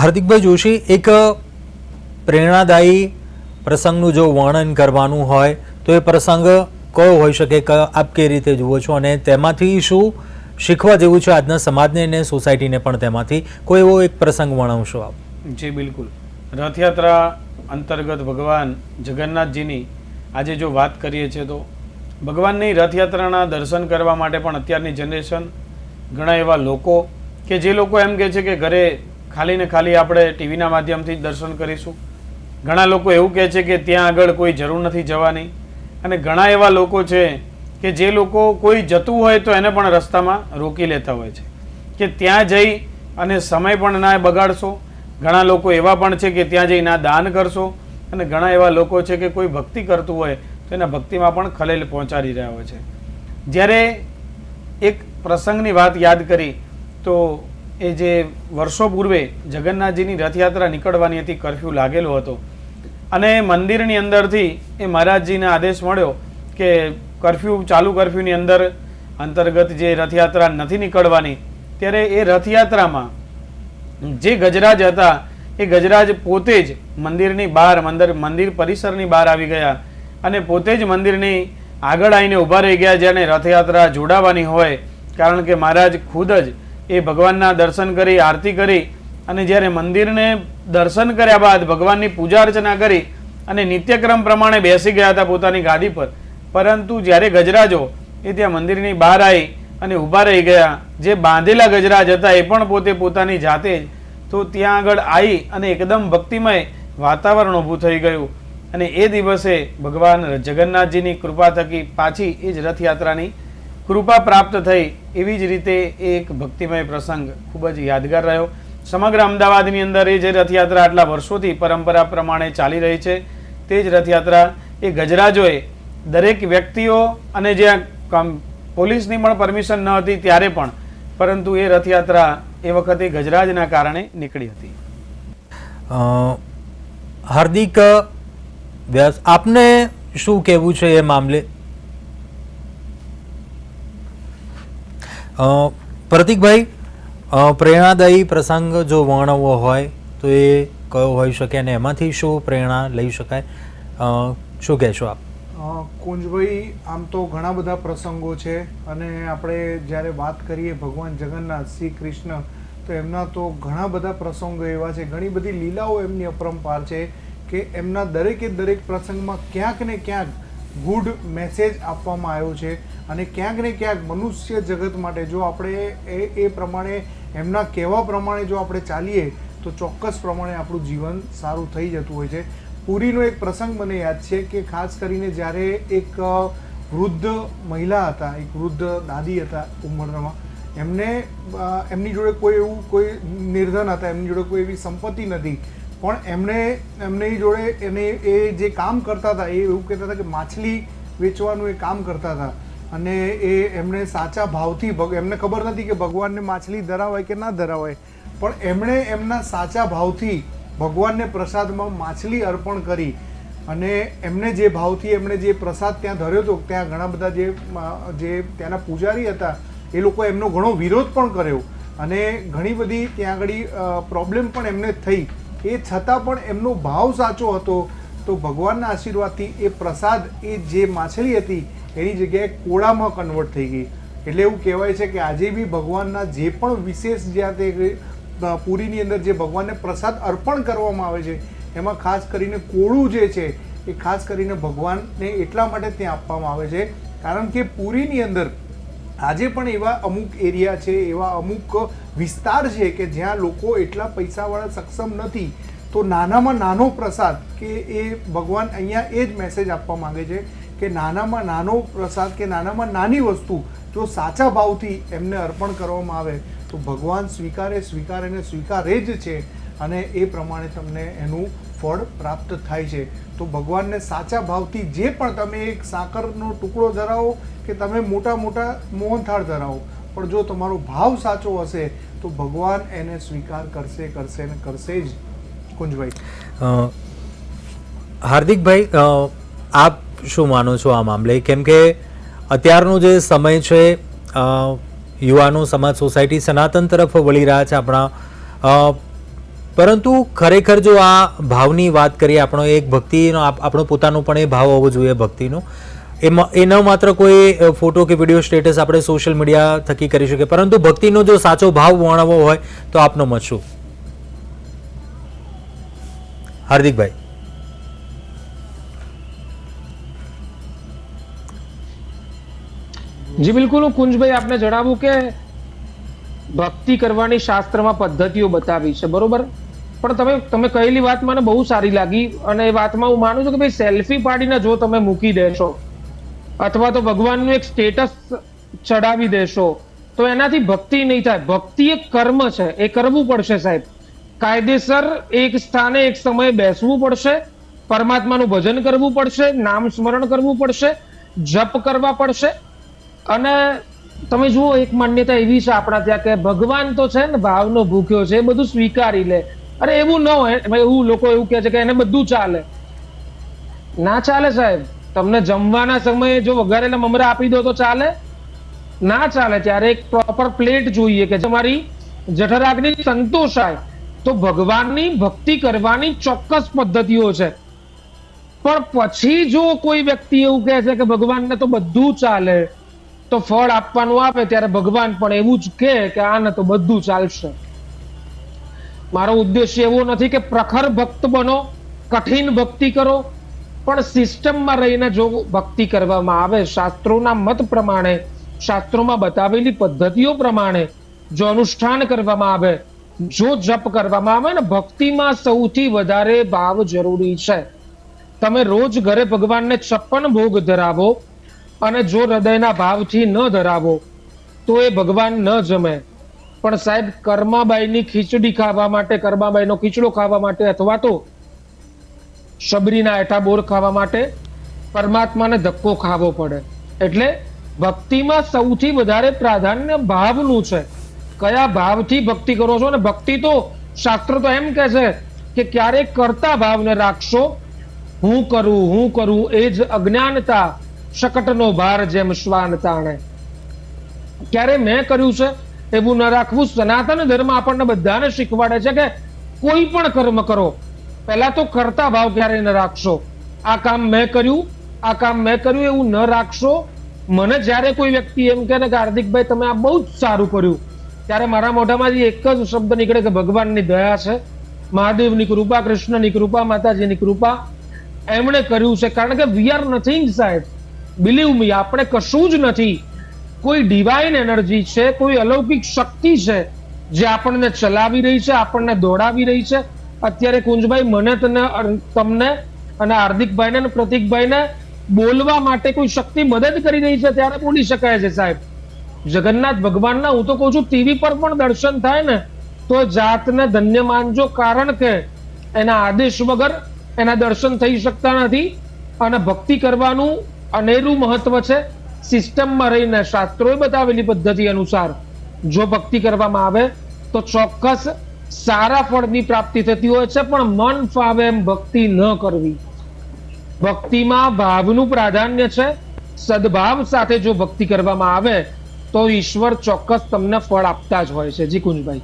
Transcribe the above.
હાર્દિકભાઈ જોશી, એક પ્રેરણાદાયી પ્રસંગનું જો વર્ણન કરવાનું હોય તો એ પ્રસંગ કયો હોઈ શકે, આપ કઈ રીતે જુઓ છો અને તેમાંથી શું શીખવા જેવું છે આજના સમાજને અને સોસાયટીને પણ? તેમાંથી કોઈ એવો એક પ્રસંગ વર્ણવશો આપ? જી બિલકુલ. રથયાત્રા અંતર્ગત ભગવાન જગન્નાથજીની આજે જો વાત કરીએ છીએ તો ભગવાનની રથયાત્રાના દર્શન કરવા માટે પણ અત્યારની જનરેશન ઘણા એવા લોકો કે જે લોકો એમ કહે છે કે ઘરે ખાલી ને ખાલી આપણે ટીવીના માધ્યમથી જ દર્શન કરીશું. ઘણા લોકો એવું કહે છે કે ત્યાં આગળ કોઈ જરૂર નથી જવાની, અને ઘણા એવા લોકો છે કે જે લોકો કોઈ જતું હોય તો એને પણ રસ્તામાં રોકી લેતા હોય છે કે ત્યાં જઈ અને સમય પણ ના બગાડશો. ઘણા લોકો એવા પણ છે કે ત્યાં જઈ ના દાન કરશો, અને ઘણા એવા લોકો છે કે કોઈ ભક્તિ કરતું હોય તો એના ભક્તિમાં પણ ખલેલ પહોંચાડી રહ્યા હોય છે. જ્યારે એક પ્રસંગની વાત યાદ કરી તો એ જે વર્ષો પૂર્વે જગન્નાથજીની રથયાત્રા નીકળવાની હતી, કરફ્યુ લાગેલો હતો અને મંદિરની અંદરથી એ મહારાજજીને આદેશ મળ્યો કે કર્ફ્યુની અંદર અંતર્ગત જે રથયાત્રા નથી નીકળવાની. ત્યારે એ રથયાત્રામાં જે ગજરાજ હતા એ ગજરાજ પોતે જ મંદિરની બહાર મંદિર પરિસરની બહાર આવી ગયા અને પોતે જ મંદિરની આગળ આવીને ઊભા રહી ગયા જેને રથયાત્રા જોડાવાની હોય. કારણ કે મહારાજ ખુદ જ એ ભગવાનના દર્શન કરી, આરતી કરી અને જ્યારે મંદિરને દર્શન કર્યા બાદ ભગવાનની પૂજા અર્ચના કરી અને નિત્યક્રમ પ્રમાણે બેસી ગયા હતા પોતાની ગાદી પર. પરંતુ જ્યારે ગજરાજો એ ત્યાં મંદિરની બહાર આવી અને ઊભા રહી ગયા, જે બાંધેલા ગજરાજ હતા એ પણ પોતે પોતાની જાતે જ તો ત્યાં આગળ આવી અને એકદમ ભક્તિમય વાતાવરણ ઊભું થઈ ગયું. અને એ દિવસે ભગવાન જગન્નાથજીની કૃપા થકી પાછી એ જ રથયાત્રાની કૃપા પ્રાપ્ત થઈ. એવી જ રીતે એક ભક્તિમય પ્રસંગ ખૂબ જ યાદગાર રહ્યો. સમગ્ર અમદાવાદની અંદર એ જે રથયાત્રા આટલા વર્ષોથી પરંપરા પ્રમાણે ચાલી રહી છે તે જ રથયાત્રા એ ગજરાજોએ દરેક વ્યક્તિઓ અને જ્યાં પોલીસની પણ પરમિશન ન હતી ત્યારે પણ, પરંતુ એ રથયાત્રા એ વખતે ગજરાજના કારણે નીકળી હતી. હાર્દિક વ્યાસ, આપને શું કહેવું છે એ મામલે? પ્રતિકભાઈ, પ્રેરણાદાયી પ્રસંગ જો વર્ણવવો હોય તો એ કયો હોઈ શકે અને એમાંથી શું પ્રેરણા લઈ શકાય? શું કહેશો આપ? કુંજભાઈ, આમ તો ઘણા બધા પ્રસંગો છે અને આપણે જ્યારે વાત કરીએ ભગવાન જગન્નાથ શ્રી કૃષ્ણ તો એમના તો ઘણા બધા પ્રસંગો એવા છે, ઘણી બધી લીલાઓ એમની અપરંપાર છે કે એમના દરેકે દરેક પ્રસંગમાં ક્યાંક ને ક્યાંક ગુડ મેસેજ આપવામાં આવ્યો છે અને ક્યાંક ને ક્યાંક મનુષ્ય જગત માટે જો આપણે એ પ્રમાણે એમના કહેવા પ્રમાણે જો આપણે ચાલીએ તો ચોક્કસ પ્રમાણે આપણું જીવન સારું થઈ જતું હોય છે. પુરીનો એક પ્રસંગ મને યાદ છે કે ખાસ કરીને જ્યારે એક વૃદ્ધ મહિલા હતા, એક વૃદ્ધ દાદી હતા ઉંમરમાં, એમની જોડે કોઈ નિર્ધન હતા, એમની જોડે કોઈ એવી સંપત્તિ નથી, પણ એમની જોડે એ જે કામ કરતા હતા એ એવું કહેતા હતા કે માછલી વેચવાનું એ કામ કરતા હતા અને એમણે સાચા ભાવથી, એમને ખબર નથી કે ભગવાનને માછલી ધરાવાય કે ના ધરાવાય, પણ એમણે એમના સાચા ભાવથી ભગવાનને પ્રસાદમાં માછલી અર્પણ કરી અને એમને જે ભાવથી એમણે જે પ્રસાદ ત્યાં ધર્યો હતો, ત્યાં ઘણા બધા જે ત્યાંના પૂજારી હતા એ લોકો એમનો ઘણો વિરોધ પણ કર્યો અને ઘણી બધી ત્યાં આગળ પ્રોબ્લેમ પણ એમને થઈ. એ છતાં પણ એમનો ભાવ સાચો હતો તો ભગવાનના આશીર્વાદથી એ પ્રસાદ, એ જે માછલી હતી એની જગ્યાએ કોળામાં કન્વર્ટ થઈ ગઈ. એટલે એવું કહેવાય છે કે આજે બી ભગવાનના જે પણ વિશેષ જ્યાં તે પુરીની અંદર જે ભગવાનને પ્રસાદ અર્પણ કરવામાં આવે છે એમાં ખાસ કરીને કોળું જે છે એ ખાસ કરીને ભગવાનને એટલા માટે ત્યાં આપવામાં આવે છે કારણ કે પુરીની અંદર આજે પણ એવા અમુક એરિયા છે, એવા અમુક વિસ્તાર છે કે જ્યાં લોકો એટલા પૈસાવાળા સક્ષમ નથી, તો નાનામાં નાનો પ્રસાદ કે એ ભગવાન અહીંયા એ જ મેસેજ આપવા માંગે છે કે નાનામાં નાનો પ્રસાદ કે નાનામાં નાની વસ્તુ જો સાચા ભાવથી એમને અર્પણ કરવામાં આવે તો ભગવાન સ્વીકારે જ છે અને એ પ્રમાણે તમને એનું ફળ પ્રાપ્ત થાય છે. તો ભગવાનને સાચા ભાવથી જે પણ તમે એક સાકરનો ટુકડો ધરાવો કે તમે મોટા મોહનથાળ ધરાવો, પણ જો તમારો ભાવ સાચો હશે તો ભગવાન એને સ્વીકાર કરશે જ. કુંજભાઈ. હાર્દિકભાઈ, આપ શું માનો છો આ મામલે? કેમ કે અત્યારનો જે સમય છે, યુવાનો સમાજ સોસાયટી સનાતન તરફ વળી રહ્યા છે. આપણા પરંતુ ખરેખર જો આ ભાવની વાત કરીએ, આપણો એક ભક્તિનો આપણો પોતાનો પણ એ ભાવ હોવો જોઈએ ભક્તિનો. એમાં એ ન માત્ર કોઈ ફોટો કે વિડીયો સ્ટેટસ આપણે સોશિયલ મીડિયા થકી કરી શકીએ, પરંતુ ભક્તિનો જો સાચો ભાવ વર્ણવવો હોય તો આપનો મત શું? હાર્દિકભાઈ. જી બિલકુલ, હું કુંજભાઈ આપને જણાવું કે ભક્તિ કરવાની શાસ્ત્રમાં પદ્ધતિઓ બતાવી છે, બરોબર, પણ તમે કહેલી વાત મને બહુ સારી લાગી અને એ વાતમાં હું માનું છું કે ભાઈ સેલ્ફી પાડીને જો તમે મૂકી દેશો અથવા તો ભગવાનનું એક સ્ટેટસ ચડાવી દેશો તો એનાથી ભક્તિ નહીં થાય. ભક્તિ એક કર્મ છે, એ કરવું પડશે સાહેબ. કાયદેસર એક સ્થાને એક સમયે બેસવું પડશે, પરમાત્માનું ભજન કરવું પડશે, નામ સ્મરણ કરવું પડશે, જપ કરવા પડશે. અને તમે જુઓ, એક માન્યતા એવી છે આપણા ત્યાં કે ભગવાન તો છે ને ભાવનો ભૂખ્યો છે, એ બધું સ્વીકારી લે. અરે એવું ન હોય, એવું લોકો એવું કહે છે કે એને બધું ચાલે. ના ચાલે સાહેબ. તમને જમવાના સમયે જો વઘારેલા મમરા આપી દો તો ચાલે? ના ચાલે. ત્યારે એક પ્રોપર પ્લેટ જોઈએ કે તમારી જઠરાગ્નિ સંતોષાય. તો ભગવાનની ભક્તિ કરવાની ચોક્કસ પદ્ધતિઓ છે. પણ પછી જો કોઈ વ્યક્તિ એવું કહે છે કે ભગવાનને તો બધું ચાલે, તો ફળ આપવાનું આપે ત્યારે ભગવાન પણ એવું જ કે આને તો બધું ચાલશે. મારો ઉદ્દેશ્ય એવો નથી કે પ્રખર ભક્ત બનો, કઠિન ભક્તિ કરો, પણ સિસ્ટમમાં રહીને જો ભક્તિ કરવામાં આવે, શાસ્ત્રોના મત પ્રમાણે, શાસ્ત્રોમાં બતાવેલી પદ્ધતિઓ પ્રમાણે જો અનુષ્ઠાન કરવામાં આવે, જો જપ કરવામાં આવે ને, ભક્તિમાં સૌથી વધારે ભાવ જરૂરી છે. તમે રોજ ઘરે ભગવાનને 56 ભોગ ધરાવો અને જો હૃદયના ભાવથી ન ધરાવો તો એ ભગવાન ન જમે. પણ સાહેબ, કર્માબાઈની ખીચડી ખાવા માટે, કર્માબાઈનો ખીચડો ખાવા માટે અથવા તો શબરીના એઠા બોર ખાવા માટે પરમાત્માને ધક્કો ખાવો પડે. એટલે ભક્તિમાં સૌથી વધારે પ્રાધાન્ય ભાવનું છે. કયા ભાવથી ભક્તિ કરો છો? ને ભક્તિ તો શાસ્ત્ર તો એમ કે છે કે ક્યારેક કરતા ભાવને રાખશો. હું કરું એ જ અજ્ઞાનતા, શકટનો ભાર જેમ શ્વાન તાણે. ક્યારે મેં કર્યું છે એવું ન રાખવું. સનાતન ધર્મ આપણને બધાને શીખવાડે છે કે કોઈ પણ કર્મ કરો, પહેલા તો કરતા ભાવ ક્યારે ન રાખશો. આ કામ મેં કર્યું, આ કામ મેં કર્યું એવું ન રાખશો. મને જ્યારે કોઈ વ્યક્તિ એમ કહે ને કે હાર્દિકભાઈ તમે આ બહુ જ સારું કર્યું, ત્યારે મારા મોઢામાંથી એક જ શબ્દ નીકળે કે ભગવાનની દયા છે, મહાદેવની કૃપા, કૃષ્ણની કૃપા, માતાજીની કૃપા, એમણે કર્યું છે. કારણ કે વી આર નથિંગ સાહેબ, બિલીવ મી, આપણે કશું જ નથી. કોઈ ડિવાઇન એનર્જી છે, કોઈ અલૌકિક શક્તિ છે જે આપણને ચલાવી રહી છે, આપણને દોડાવી રહી છે. અત્યારે કુંજભાઈ મને તમને અને હાર્દિકભાઈને અને પ્રતિકભાઈને બોલવા માટે કોઈ શક્તિ મદદ કરી રહી છે, ત્યારે બોલી શકાય છે સાહેબ. જગન્નાથ ભગવાનના હું તો કહું છું ટીવી પર પણ દર્શન થાય ને તો જાતને ધન્ય માનજો, કારણ કે એના આદેશ વગર એના દર્શન થઈ શકતા નથી. અને ભક્તિ કરવાનું અનેરું મહત્વ છે. સિસ્ટમમાં રહીને શાસ્ત્રોએ બતાવેલી પદ્ધતિ અનુસાર જો ભક્તિ કરવામાં આવે તો ચોક્કસ સારા ફળની પ્રાપ્તિ થતી હોય છે. પણ મન ફાવે એમ ભક્તિ ન કરવી. ભક્તિમાં ભાવનું પ્રાધાન્ય છે. સદભાવ સાથે જો ભક્તિ કરવામાં આવે તો ઈશ્વર ચોક્કસ તમને ફળ આપતા જ હોય છે. જી કુંજભાઈ.